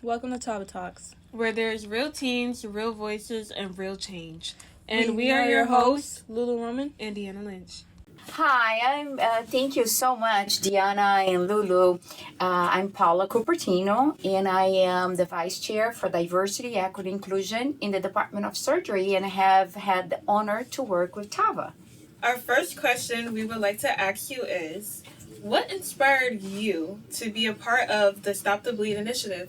Welcome to TAVA Talks, where there's real teens, real voices, and real change. And we are your hosts, Lulu Roman and Deanna Lynch. Hi, thank you so much, Deanna and Lulu. I'm Paula Cupertino, and I am the Vice Chair for Diversity, Equity, Inclusion in the Department of Surgery, and have had the honor to work with TAVA. Our first question we would like to ask you is, what inspired you to be a part of the Stop the Bleed initiative?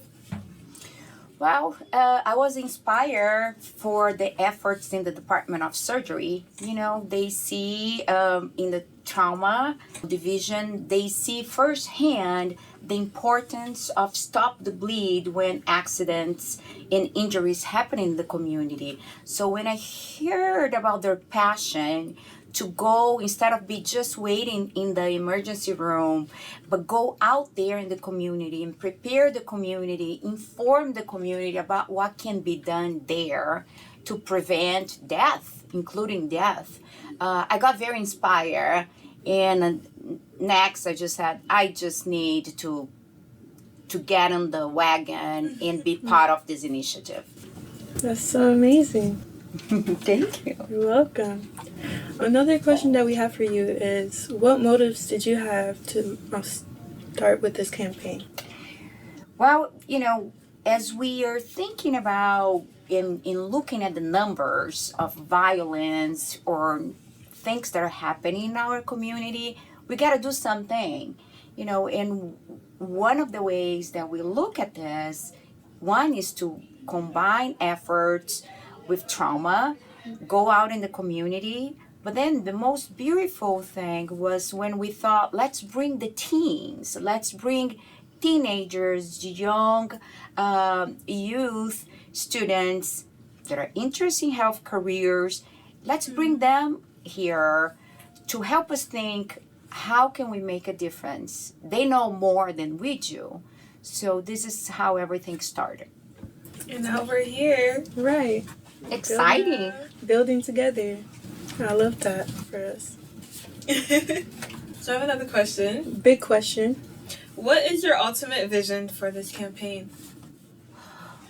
Well, I was inspired for the efforts in the Department of Surgery. They see in the trauma division, they see firsthand the importance of stop the bleed when accidents and injuries happen in the community. So when I heard about their passion to go, instead of be just waiting in the emergency room, but go out there in the community and prepare the community, inform the community about what can be done there to prevent death, including death. I got very inspired, and next I just need to get on the wagon and be part of this initiative. That's so amazing. Thank you. You're welcome. Another question that we have for you is, what motives did you have to start with this campaign? Well, as we are thinking about in looking at the numbers of violence or things that are happening in our community, we got to do something, and one of the ways that we look at this, one is to combine efforts with trauma, go out in the community. But then the most beautiful thing was when we thought, let's bring the teens, let's bring teenagers, young youth, students that are interested in health careers. Let's bring them here to help us think, how can we make a difference? They know more than we do. So this is how everything started. And now we're here. Right. Exciting. Building together. I love that for us. So I have another question. Big question. What is your ultimate vision for this campaign?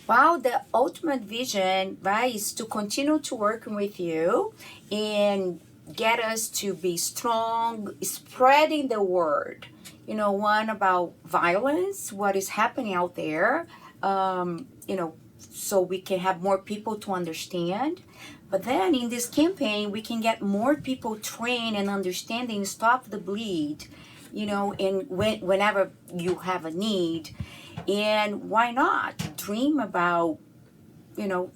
Well, the ultimate vision, right, is to continue to work with you and get us to be strong, spreading the word. One about violence, what is happening out there, so we can have more people to understand. But then in this campaign, we can get more people trained and understanding, stop the bleed, and whenever you have a need. And why not dream about,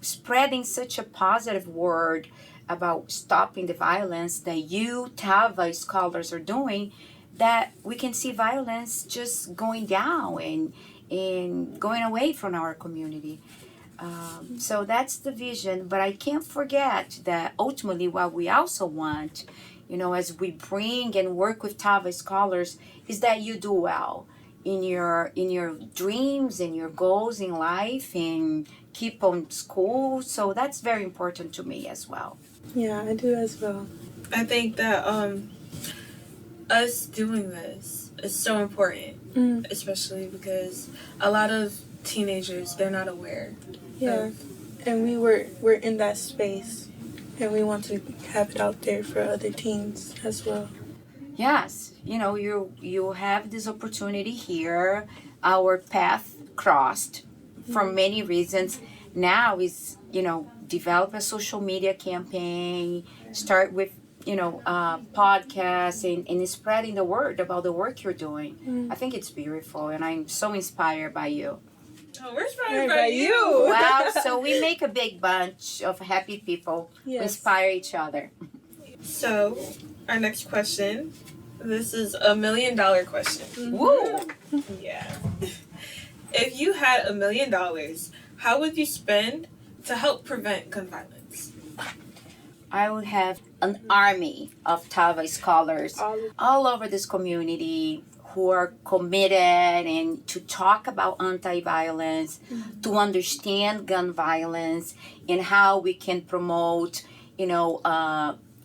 spreading such a positive word about stopping the violence that you, TAVA scholars, are doing, that we can see violence just going down and going away from our community. So that's the vision, but I can't forget that ultimately what we also want, as we bring and work with TAVA scholars, is that you do well in your dreams and your goals in life and keep on school. So that's very important to me as well. Yeah, I do as well. I think that us doing this is so important, especially because a lot of teenagers, they're not aware. Yeah, and we're in that space, and we want to have it out there for other teens as well. Yes, you have this opportunity here. Our path crossed for many reasons. Now is, develop a social media campaign, start with, podcasts and spreading the word about the work you're doing. I think it's beautiful, and I'm so inspired by you. Oh, we're inspired by you. Wow, so we make a big bunch of happy people who inspire each other. So, our next question. This is $1 million question. Woo! Yeah. If you had $1 million, how would you spend to help prevent gun violence? I would have an army of TAVA scholars all over this community who are committed and to talk about anti-violence, to understand gun violence and how we can promote,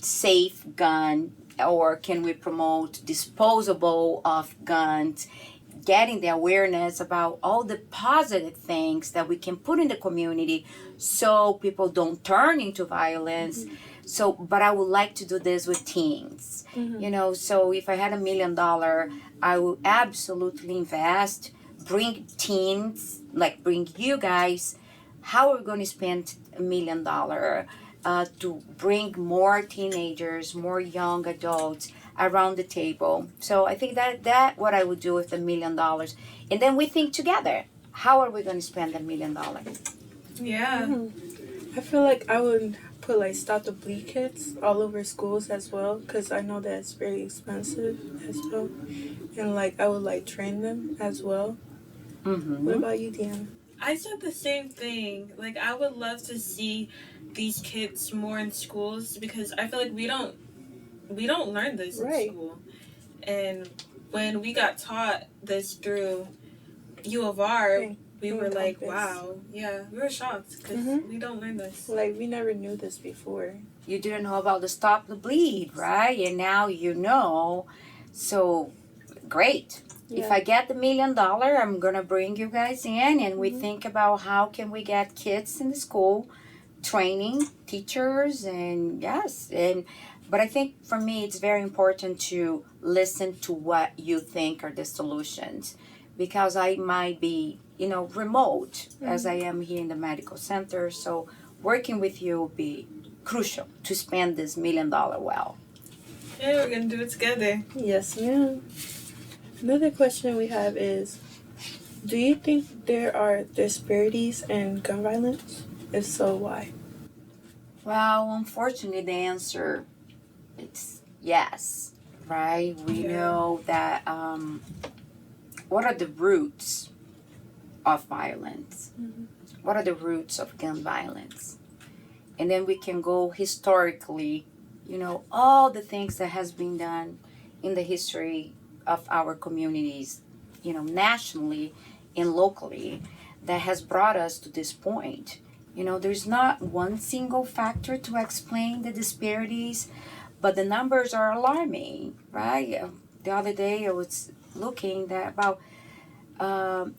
safe gun, or can we promote disposable of guns, getting the awareness about all the positive things that we can put in the community so people don't turn into violence. So, but I would like to do this with teens. You know, so if I had $1 million, I would absolutely invest, bring teens, like bring you guys. How are we going to spend $1 million to bring more teenagers, more young adults around the table? So I think that what I would do with $1 million, and then we think together. How are we going to spend $1 million? Yeah. I feel like I would put like stop the bleed kits all over schools as well, because I know that it's very expensive as well, and like I would like train them as well. What about you, Deanna? I said the same thing. Like, I would love to see these kids more in schools, because I feel like we don't learn this in school. And when we got taught this through U of R, we were like, wow, yeah, we were shocked, because we don't learn this. Like, we never knew this before. You didn't know about the stop the bleed, right? And now you know. So great. If I get the $1 million, I'm gonna bring you guys in, and we think about how can we get kids in the school, training teachers, and but I think for me it's very important to listen to what you think are the solutions, because I might be, remote as I am here in the medical center. So working with you will be crucial to spend this $1 million well. Yeah, we're gonna do it together. Yes, ma'am. Another question we have is, do you think there are disparities in gun violence? If so, why? Well, unfortunately, the answer is yes, right? We know that what are the roots of violence? What are the roots of gun violence? And then we can go historically, all the things that has been done in the history of our communities, nationally and locally, that has brought us to this point. There's not one single factor to explain the disparities, but the numbers are alarming, right? The other day I was looking that about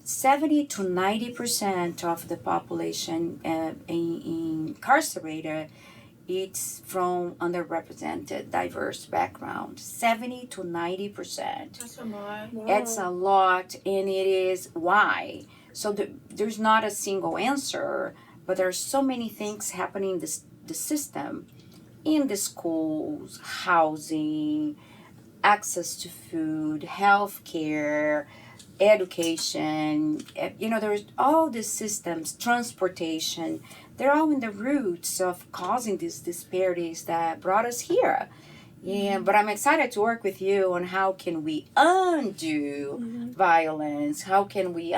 70 to 90% of the population incarcerated, it's from underrepresented, diverse background. 70 to 90%. That's a lot. Wow. It's a lot, and it is why. So there's not a single answer, but there are so many things happening in the system, in the schools, housing, access to food, healthcare, education. There's all these systems, transportation. They're all in the roots of causing these disparities that brought us here. Yeah, but I'm excited to work with you on how can we undo violence, how can we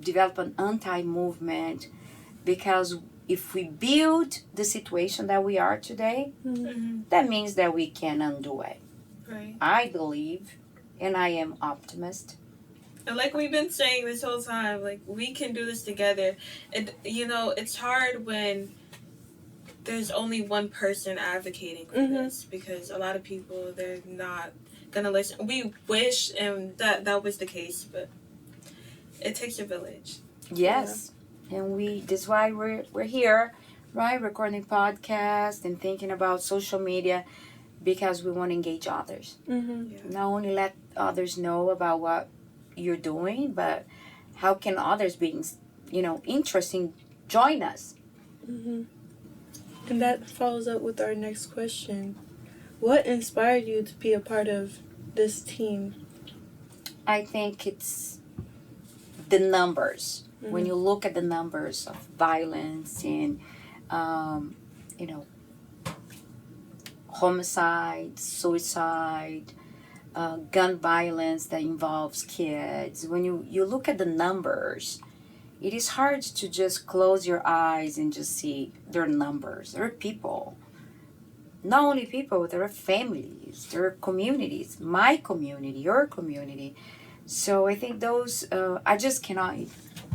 develop an anti-movement, because if we build the situation that we are today, that means that we can undo it. Right. I believe, and I am optimist. And like we've been saying this whole time, like, we can do this together. And, it's hard when there's only one person advocating for this, because a lot of people, they're not gonna listen. We wish that was the case, but it takes a village. Yes. Yeah. And that's why we're here, right? Recording podcasts and thinking about social media, because we want to engage others. Not only let others know about what you're doing, but how can others being, interesting, join us. And that follows up with our next question. What inspired you to be a part of this team? I think it's the numbers. When you look at the numbers of violence and, homicide, suicide, gun violence that involves kids, when you look at the numbers, it is hard to just close your eyes and just see their numbers. There are people. Not only people, there are families, there are communities, my community, your community. So I think those, I just cannot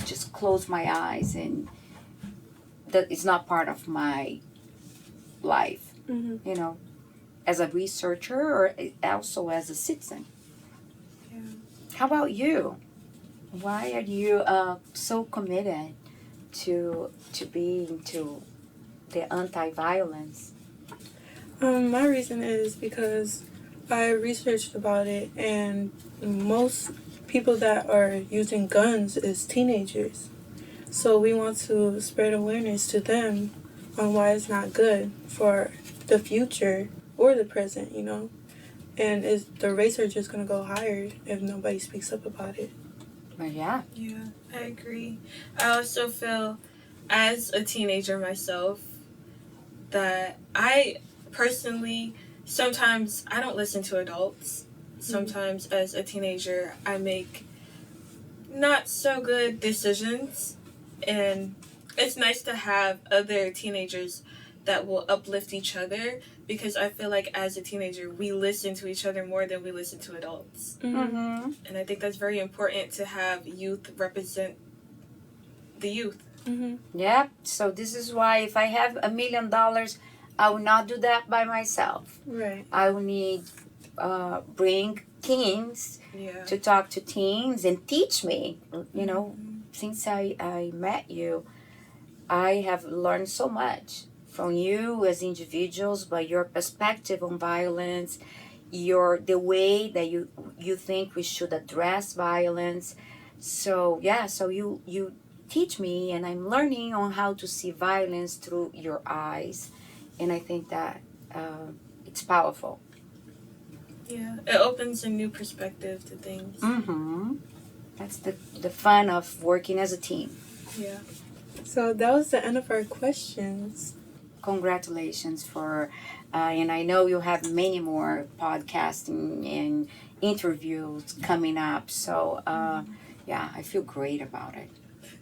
just close my eyes, and that is not part of my life, as a researcher or also as a citizen. How about you? Why are you so committed to being to the anti-violence? My reason is because I researched about it, and most people that are using guns is teenagers. So we want to spread awareness to them on why it's not good for the future or the present, you know. And the rates are just going to go higher if nobody speaks up about it. Well, yeah. Yeah, I agree. I also feel, as a teenager myself, that I personally, sometimes I don't listen to adults. Sometimes as a teenager, I make not so good decisions. And it's nice to have other teenagers that will uplift each other, because I feel like as a teenager, we listen to each other more than we listen to adults. Mm-hmm. And I think that's very important to have youth represent the youth. Mm-hmm. Yeah. So this is why if I have $1 million, I will not do that by myself. Right. I will need bring teens to talk to teens and teach me. You know, since I met you, I have learned so much from you as individuals, but your perspective on violence, the way that you think we should address violence. So yeah, so you teach me, and I'm learning on how to see violence through your eyes, and I think that it's powerful. Yeah, it opens a new perspective to things. Mm-hmm. That's the fun of working as a team. Yeah. So that was the end of our questions. Congratulations for, and I know you have many more podcasting and interviews coming up. So yeah, I feel great about it.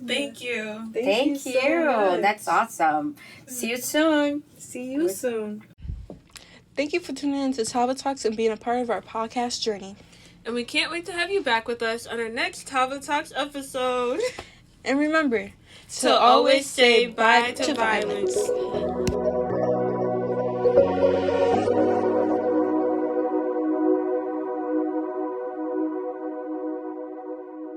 Thank you. Thank you so much. That's awesome. See you soon. See you soon. Thank you for tuning in to TAVA Talks and being a part of our podcast journey. And we can't wait to have you back with us on our next TAVA Talks episode. And remember To always say bye to violence.